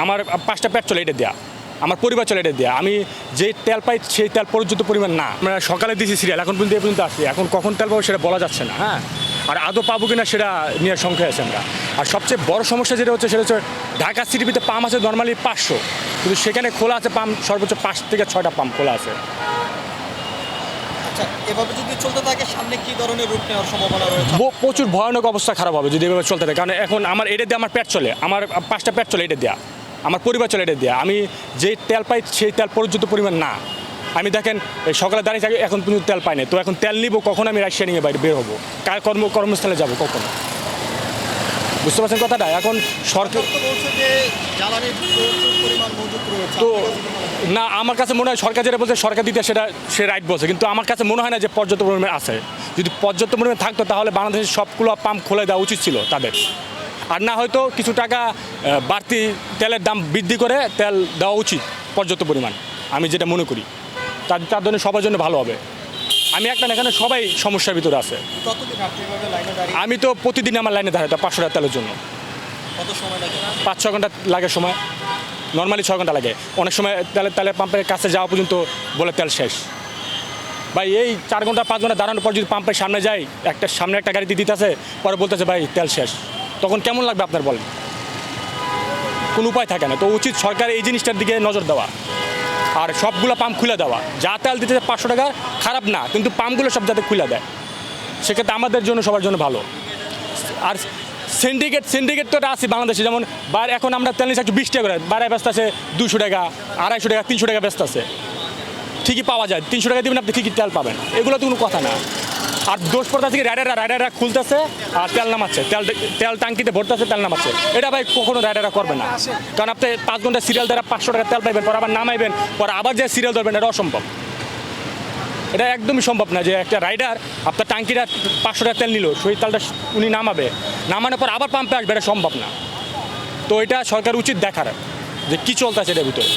আমার 5টা পেট চলে এটা দেয়া, আমার পরিবার চলে এটা দেয়া। আমি যে তেল পাই সেই তেল পর্যন্ত পরিমাণ না। আমরা সকালে দিয়েছি সিরিয়াল, এখন পর্যন্ত আসছি। এখন কখন তেল পাবো সেটা বলা যাচ্ছে না। হ্যাঁ, আর আদৌ পাবো কিনা সেটা নিয়ে সংখ্যায় আছে আমরা। আর সবচেয়ে বড় সমস্যা যেটা হচ্ছে সেটা হচ্ছে ঢাকা সিটিপিতে পাম্প আছে নর্মালি 500, কিন্তু সেখানে খোলা আছে পাম্প সর্বোচ্চ 5 থেকে 6টা পাম্প খোলা আছে। আচ্ছা, এভাবে যদি চলতে থাকে সামনে কি ধরনের রূপ নেওয়ার সম্ভাবনা রয়েছে? প্রচুর ভয়ানক অবস্থা খারাপ হবে যদি এভাবে চলতে থাকে। কারণ এখন আমার এটা দিয়ে আমার পেট চলে, আমার 5টা পেট চলে এটা দেয়া, আমার পরিবার চলে এটা দেয়া। আমি যে তেল পাই সেই তেল পর্যন্ত পরিমাণ না। আমি দেখেন সকালে দাঁড়িয়ে থাকি, এখন পর্যন্ত তেল পাই না। তো এখন তেল নিব কখন? আমি রাশিয়া নিয়ে বাইরে বের হবো, কর্মস্থলে যাবো কখন? বুঝতে পারছেন কথাটা? এখন সরকার তো বলছে যে জ্বালানির প্রচুর পরিমাণ মজুত রয়েছে। তো না, আমার কাছে মনে হয় সরকার যেটা বলছে সরকার দিতে সেটা সে রাইট বলছে, কিন্তু আমার কাছে মনে হয় না যে পর্যাপ্ত পরিমাণে আছে। যদি পর্যাপ্ত পরিমাণে থাকতো তাহলে বাংলাদেশের সবগুলো পাম্প খুলে দেওয়া উচিত ছিল তাদের। আর না হয়তো কিছু টাকা বাড়তি তেলের দাম বৃদ্ধি করে তেল দেওয়া উচিত পর্যাপ্ত পরিমাণ, আমি যেটা মনে করি। তার জন্য সবার জন্য ভালো হবে। আমি একটা না, এখানে সবাই সমস্যার ভিতরে আছে। কতদিন আপনি এভাবে লাইনে দাঁড়িয়ে আমি তো প্রতিদিন আমার লাইনে দাঁড়াই 500 টাকা তেলের জন্য। কত সময় লাগে? 5-6 ঘন্টা লাগে সময়, নর্মালি 6 ঘন্টা লাগে। অনেক সময় তেলের পাম্পের কাছে যাওয়া পর্যন্ত বলে তেল শেষ। ভাই এই 4 ঘন্টা 5 ঘন্টা দাঁড়ানোর পর যদি পাম্পের সামনে যাই, সামনে একটা গাড়ি দিতেছে, পরে বলতেছে ভাই তেল শেষ, তখন কেমন লাগবে আপনার বলেন? কোনো উপায় থাকে না। তো উচিত সরকার এই জিনিসটার দিকে নজর দেওয়া আর সবগুলো পাম্প খুলে দেওয়া। যা তেল দিতেছে 500 টাকা খারাপ না, কিন্তু পাম্পগুলো সব যাতে খুলে দেয়, সেক্ষেত্রে আমাদের জন্য সবার জন্য ভালো। আর সিন্ডিকেট তো আছে বাংলাদেশে, যেমন এখন আমরা তেল নিচ্ছি 20 টাকা করে, বাইরে ব্যস্ত আছে 200 টাকা, 250 টাকা, 300 টাকা ব্যস্ত আছে। ঠিকই পাওয়া যায়, 300 টাকা দিবেন আপনি ঠিকই তেল পাবেন, এগুলো তো কোনো কথা না। আর দোষ পড়তে থেকে রাইডাররা খুলতেছে আর তেল নামাচ্ছে, তেল টাঙ্কিতে ভরতেছে, তেল নামাচ্ছে। এটা ভাই কখনো রাইডাররা করবে না, কারণ আপনি 5 ঘন্টা সিরিয়াল দ্বারা 500 টাকা তেল পাইবেন, পরে আবার নামাইবেন, পরে আবার যে সিরিয়াল ধরবেন, এটা অসম্ভব। এটা একদমই সম্ভব না যে একটা রাইডার আপনার টাঙ্কিটা 500 টাকা তেল নিল, সেই তেলটা উনি নামানোর পর আবার পাম্পে আসবে, এটা সম্ভব না। তো এটা সরকার উচিত দেখার যে কী চলতেছে এটার ভিতরে।